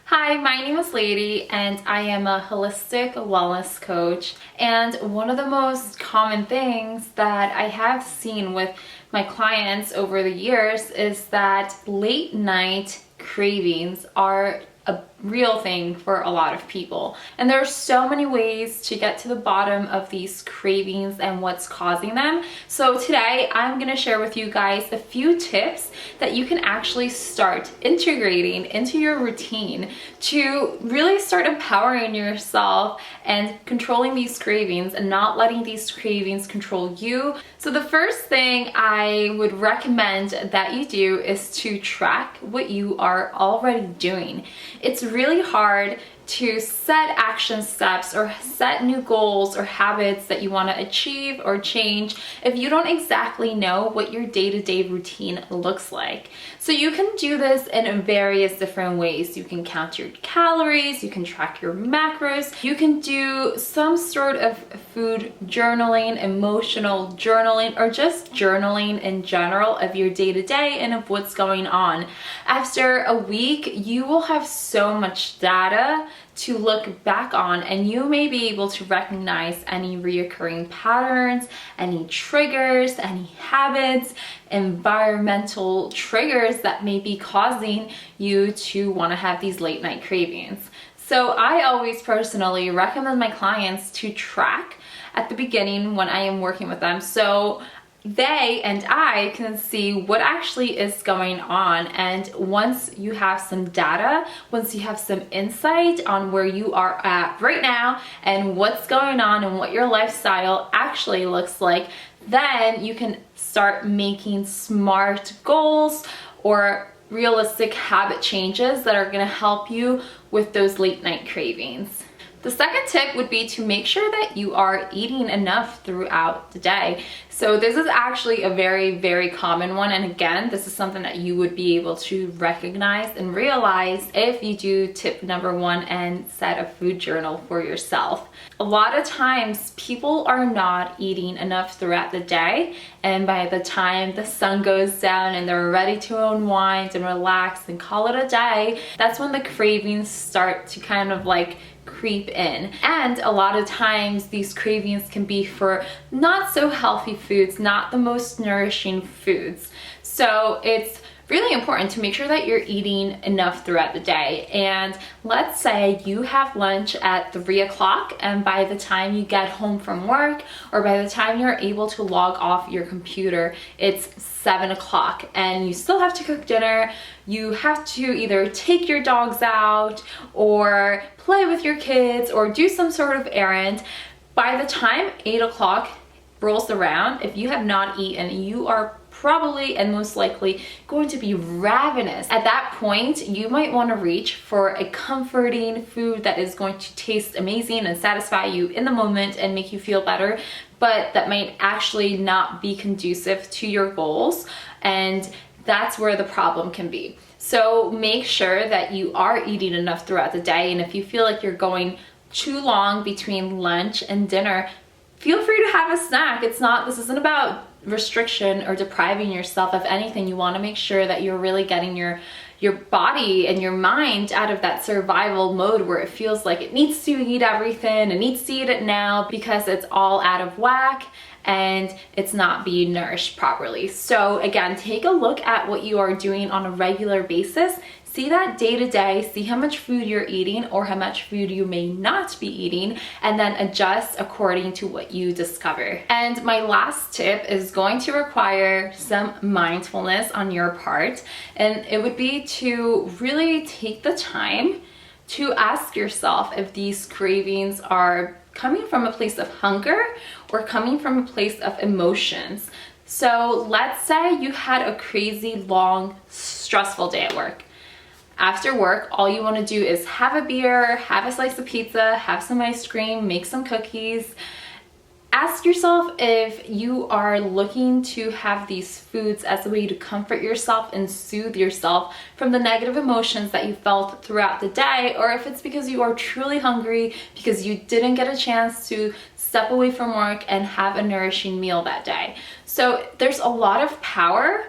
Hi, my name is Lady and I am a holistic wellness coach. And one of the most common things that I have seen with my clients over the years is that late night cravings are a real thing for a lot of people. And there are so many ways to get to the bottom of these cravings and what's causing them. So today I'm going to share with you guys a few tips that you can actually start integrating into your routine to really start empowering yourself and controlling these cravings and not letting these cravings control you. So the first thing I would recommend that you do is to track what you are already doing. It's really hard to set action steps or set new goals or habits that you want to achieve or change if you don't exactly know what your day-to-day routine looks like. So you can do this in various different ways. You can count your calories, you can track your macros, you can do some sort of food journaling, emotional journaling, or just journaling in general of your day-to-day and of what's going on. After a week, you will have so much data to look back on, and you may be able to recognize any reoccurring patterns, any triggers, any habits, environmental triggers that may be causing you to want to have these late night cravings. So I always personally recommend my clients to track at the beginning when I am working with them, so they and I can see what actually is going on. And once you have some data, once you have some insight on where you are at right now and what's going on and what your lifestyle actually looks like, then you can start making smart goals or realistic habit changes that are going to help you with those late night cravings. The second tip would be to make sure that you are eating enough throughout the day. So this is actually a very, very common one. And again, this is something that you would be able to recognize and realize if you do tip number one and set a food journal for yourself. A lot of times people are not eating enough throughout the day. And by the time the sun goes down and they're ready to unwind and relax and call it a day, that's when the cravings start to kind of like creep in. And a lot of times these cravings can be for not so healthy foods, not the most nourishing foods. So it's really important to make sure that you're eating enough throughout the day. And let's say you have lunch at 3 o'clock, and by the time you get home from work or by the time you're able to log off your computer, it's 7 o'clock and you still have to cook dinner. You have to either take your dogs out or play with your kids or do some sort of errand. By the time 8 o'clock rolls around, if you have not eaten, you are probably and most likely going to be ravenous. At that point, you might want to reach for a comforting food that is going to taste amazing and satisfy you in the moment and make you feel better, but that might actually not be conducive to your goals. And that's where the problem can be. So make sure that you are eating enough throughout the day. And if you feel like you're going too long between lunch and dinner, feel free to have a snack. This isn't about restriction or depriving yourself of anything. You want to make sure that you're really getting your body and your mind out of that survival mode where it feels like it needs to eat everything, it needs to eat it now because it's all out of whack and it's not being nourished properly. So again, take a look at what you are doing on a regular basis. See that day to day, see how much food you're eating or how much food you may not be eating, and then adjust according to what you discover. And my last tip is going to require some mindfulness on your part, and it would be to really take the time to ask yourself if these cravings are coming from a place of hunger or coming from a place of emotions. So let's say you had a crazy long, stressful day at work. After work, all you want to do is have a beer, have a slice of pizza, have some ice cream, make some cookies. Ask yourself if you are looking to have these foods as a way to comfort yourself and soothe yourself from the negative emotions that you felt throughout the day, or if it's because you are truly hungry because you didn't get a chance to step away from work and have a nourishing meal that day. So there's a lot of power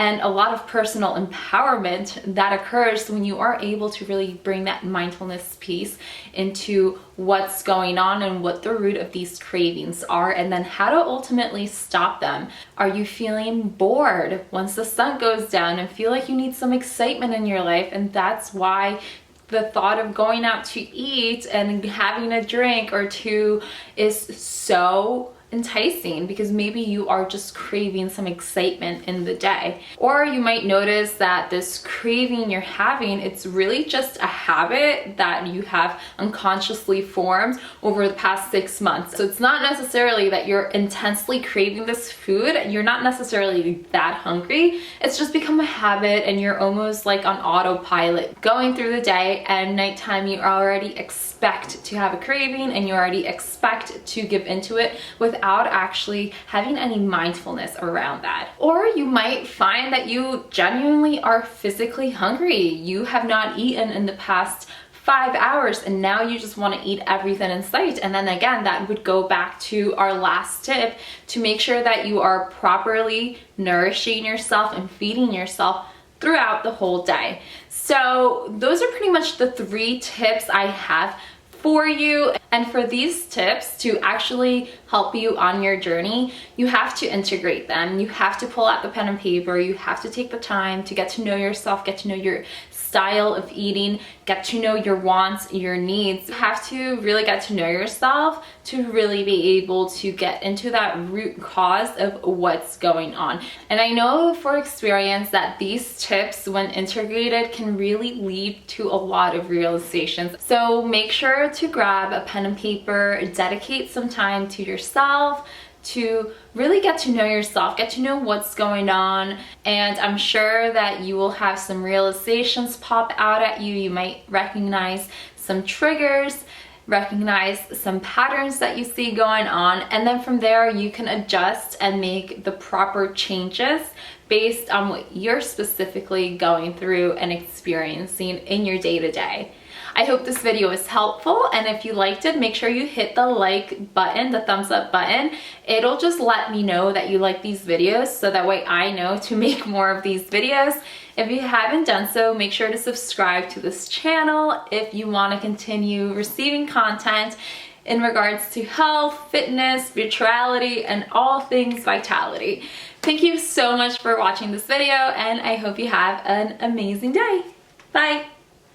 and a lot of personal empowerment that occurs when you are able to really bring that mindfulness piece into what's going on and what the root of these cravings are, and then how to ultimately stop them. Are you feeling bored once the sun goes down and feel like you need some excitement in your life? And that's why the thought of going out to eat and having a drink or two is so enticing, because maybe you are just craving some excitement in the day. Or you might notice that this craving you're having, it's really just a habit that you have unconsciously formed over the past 6 months. So it's not necessarily that you're intensely craving this food, you're not necessarily that hungry, it's just become a habit and you're almost like on autopilot going through the day, and nighttime you already expect to have a craving and you already expect to give into it without actually having any mindfulness around that. Or you might find that you genuinely are physically hungry. You have not eaten in the past 5 hours and now you just want to eat everything in sight. And then again, that would go back to our last tip, to make sure that you are properly nourishing yourself and feeding yourself throughout the whole day. So those are pretty much the 3 tips I have for you. And for these tips to actually help you on your journey, you have to integrate them. You have to pull out the pen and paper. You have to take the time to get to know yourself, get to know your style of eating, get to know your wants, your needs. You have to really get to know yourself to really be able to get into that root cause of what's going on. And I know for experience that these tips, when integrated, can really lead to a lot of realizations. So make sure to grab a pen and paper, dedicate some time to yourself, to really get to know yourself, get to know what's going on, and I'm sure that you will have some realizations pop out at you. You might recognize some triggers, recognize some patterns that you see going on, and then from there you can adjust and make the proper changes based on what you're specifically going through and experiencing in your day-to-day. I hope this video was helpful, and if you liked it, make sure you hit the like button, the thumbs up button. It'll just let me know that you like these videos, so that way I know to make more of these videos. If you haven't done so, make sure to subscribe to this channel if you want to continue receiving content in regards to health, fitness, spirituality, and all things vitality. Thank you so much for watching this video, and I hope you have an amazing day. Bye!